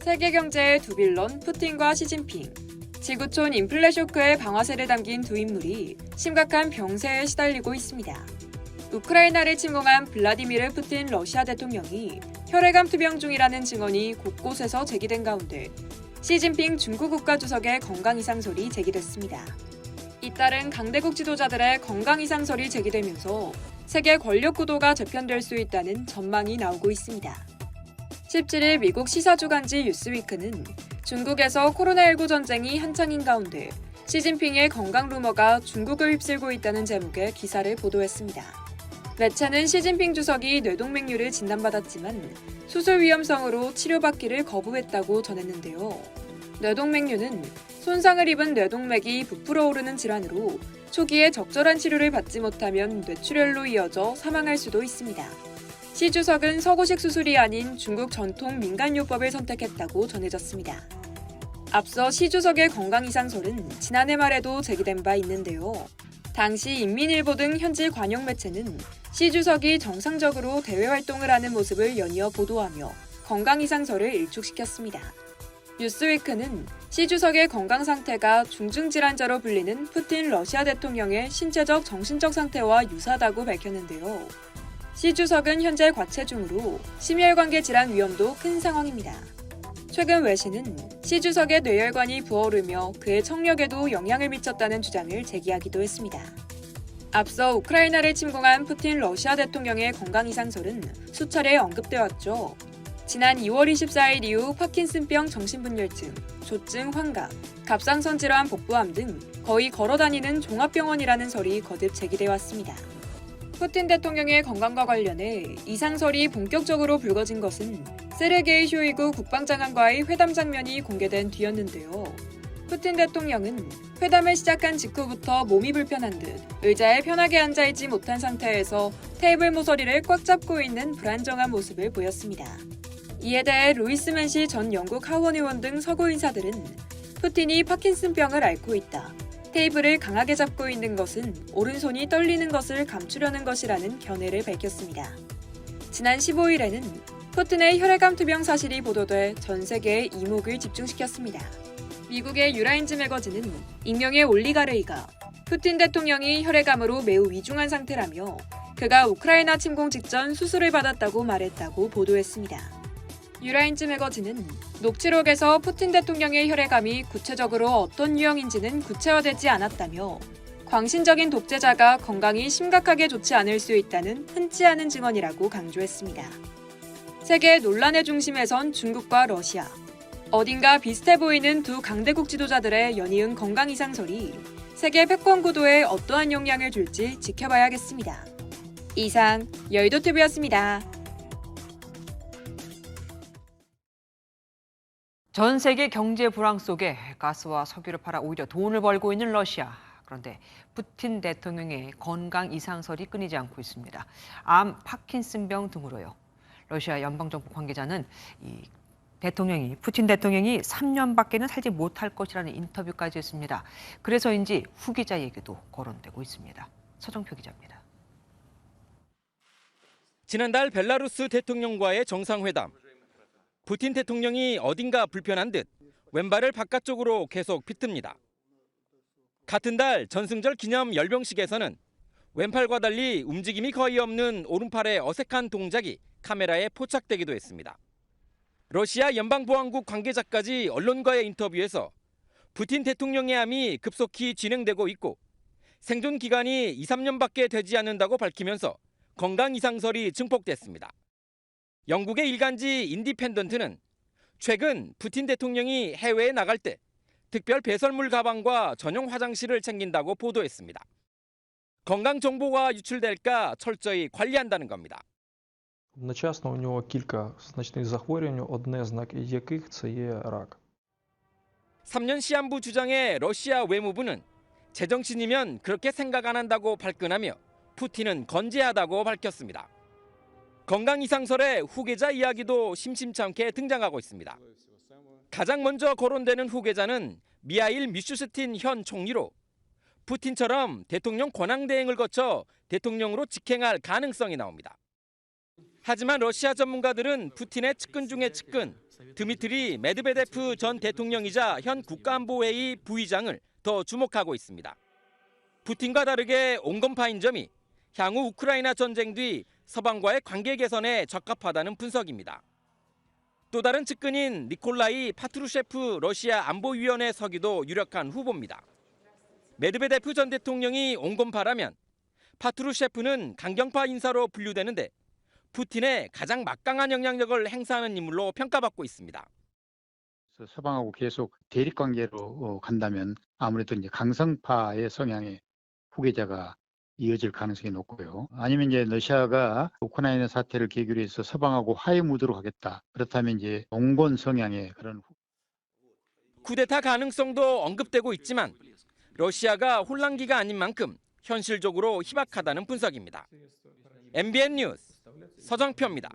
세계 경제의 두 빌런 푸틴과 시진핑. 지구촌 인플레 쇼크의 방아쇠를 담긴 두 인물이 심각한 병세에 시달리고 있습니다. 우크라이나를 침공한 블라디미르 푸틴 러시아 대통령이 혈액암 투병 중이라는 증언이 곳곳에서 제기된 가운데 시진핑 중국 국가주석의 건강 이상설이 제기됐습니다. 잇따른 강대국 지도자들의 건강 이상설이 제기되면서 세계 권력 구도가 재편될 수 있다는 전망이 나오고 있습니다. 17일 미국 시사주간지 뉴스위크는 중국에서 코로나19 전쟁이 한창인 가운데 시진핑의 건강 루머가 중국을 휩쓸고 있다는 제목의 기사를 보도했습니다. 매체는 시진핑 주석이 뇌동맥류를 진단받았지만 수술 위험성으로 치료받기를 거부했다고 전했는데요. 뇌동맥류는 손상을 입은 뇌동맥이 부풀어 오르는 질환으로 초기에 적절한 치료를 받지 못하면 뇌출혈로 이어져 사망할 수도 있습니다. 시 주석은 서구식 수술이 아닌 중국 전통 민간요법을 선택했다고 전해졌습니다. 앞서 시 주석의 건강 이상설은 지난해 말에도 제기된 바 있는데요. 당시 인민일보 등 현지 관영 매체는 시 주석이 정상적으로 대외 활동을 하는 모습을 연이어 보도하며 건강 이상설을 일축시켰습니다. 뉴스위크는 시 주석의 건강 상태가 중증질환자로 불리는 푸틴 러시아 대통령의 신체적 정신적 상태와 유사하다고 밝혔는데요. 시 주석은 현재 과체 중으로 심혈관계 질환 위험도 큰 상황입니다. 최근 외신은 시 주석의 뇌혈관이 부어오르며 그의 청력에도 영향을 미쳤다는 주장을 제기하기도 했습니다. 앞서 우크라이나를 침공한 푸틴 러시아 대통령의 건강 이상설은 수차례 언급되었죠. 지난 2월 24일 이후 파킨슨병 정신분열증, 조증 환각, 갑상선 질환 복부암 등 거의 걸어다니는 종합병원이라는 설이 거듭 제기돼 왔습니다. 푸틴 대통령의 건강과 관련해 이상설이 본격적으로 불거진 것은 세르게이 쇼이구 국방장관과의 회담 장면이 공개된 뒤였는데요. 푸틴 대통령은 회담을 시작한 직후부터 몸이 불편한 듯 의자에 편하게 앉아있지 못한 상태에서 테이블 모서리를 꽉 잡고 있는 불안정한 모습을 보였습니다. 이에 대해 루이스 맨시 전 영국 하원 의원 등 서구 인사들은 푸틴이 파킨슨병을 앓고 있다. 테이블을 강하게 잡고 있는 것은 오른손이 떨리는 것을 감추려는 것이라는 견해를 밝혔습니다. 지난 15일에는 푸틴의 혈액암 투병 사실이 보도돼 전 세계의 이목을 집중시켰습니다. 미국의 유라인즈 매거진은 익명의 올리가르이가 푸틴 대통령이 혈액암으로 매우 위중한 상태라며 그가 우크라이나 침공 직전 수술을 받았다고 말했다고 보도했습니다. 유라인즈 매거진은 녹취록에서 푸틴 대통령의 혈액암이 구체적으로 어떤 유형인지는 구체화되지 않았다며 광신적인 독재자가 건강이 심각하게 좋지 않을 수 있다는 흔치 않은 증언이라고 강조했습니다. 세계 논란의 중심에 선 중국과 러시아. 어딘가 비슷해 보이는 두 강대국 지도자들의 연이은 건강 이상설이 세계 패권 구도에 어떠한 영향을 줄지 지켜봐야겠습니다. 이상 여의도TV였습니다. 전 세계 경제 불황 속에 가스와 석유를 팔아 오히려 돈을 벌고 있는 러시아. 그런데 푸틴 대통령의 건강 이상설이 끊이지 않고 있습니다. 암, 파킨슨병 등으로요. 러시아 연방정부 관계자는 푸틴 대통령이 3년밖에는 살지 못할 것이라는 인터뷰까지 했습니다. 그래서인지 후기자 얘기도 거론되고 있습니다. 서정표 기자입니다. 지난달 벨라루스 대통령과의 정상회담. 푸틴 대통령이 어딘가 불편한 듯 왼발을 바깥쪽으로 계속 비틉니다. 같은 달 전승절 기념 열병식에서는 왼팔과 달리 움직임이 거의 없는 오른팔의 어색한 동작이 카메라에 포착되기도 했습니다. 러시아 연방보안국 관계자까지 언론과의 인터뷰에서 푸틴 대통령의 암이 급속히 진행되고 있고 생존 기간이 2, 3년밖에 되지 않는다고 밝히면서 건강 이상설이 증폭됐습니다. 영국의 일간지 인디펜던트는 최근 푸틴 대통령이 해외에 나갈 때 특별 배설물 가방과 전용 화장실을 챙긴다고 보도했습니다. 건강 정보가 유출될까 철저히 관리한다는 겁니다. Одночасно у нього кілька значних захворювань, одне з яких це є рак. 3년 시한부 주장의 러시아 외무부는 제정신이면 그렇게 생각 안 한다고 발끈하며 푸틴은 건재하다고 밝혔습니다. 건강 이상설의 후계자 이야기도 심심찮게 등장하고 있습니다. 가장 먼저 거론되는 후계자는 미하일 미슈스틴 현 총리로 푸틴처럼 대통령 권한대행을 거쳐 대통령으로 직행할 가능성이 나옵니다. 하지만 러시아 전문가들은 푸틴의 측근 중의 측근 드미트리 메드베데프 전 대통령이자 현 국가안보회의 부의장을 더 주목하고 있습니다. 푸틴과 다르게 온건파인 점이 향후 우크라이나 전쟁 뒤 서방과의 관계 개선에 적합하다는 분석입니다. 또 다른 측근인 니콜라이 파트루셰프 러시아 안보위원회 서기도 유력한 후보입니다. 메드베데프 전 대통령이 온건파라면 파트루셰프는 강경파 인사로 분류되는데 푸틴의 가장 막강한 영향력을 행사하는 인물로 평가받고 있습니다. 서방하고 계속 대립 관계로 간다면 아무래도 이제 강성파의 성향의 후계자가 이어질 가능성이 높고요. 아니면 이제 러시아가 우크라이나 사태를 계기로 해서 서방하고 화해 무드로 가겠다. 그렇다면 이제 온건 성향의 그런 쿠데타 가능성도 언급되고 있지만 러시아가 혼란기가 아닌 만큼 현실적으로 희박하다는 분석입니다. MBN 뉴스 서정표입니다.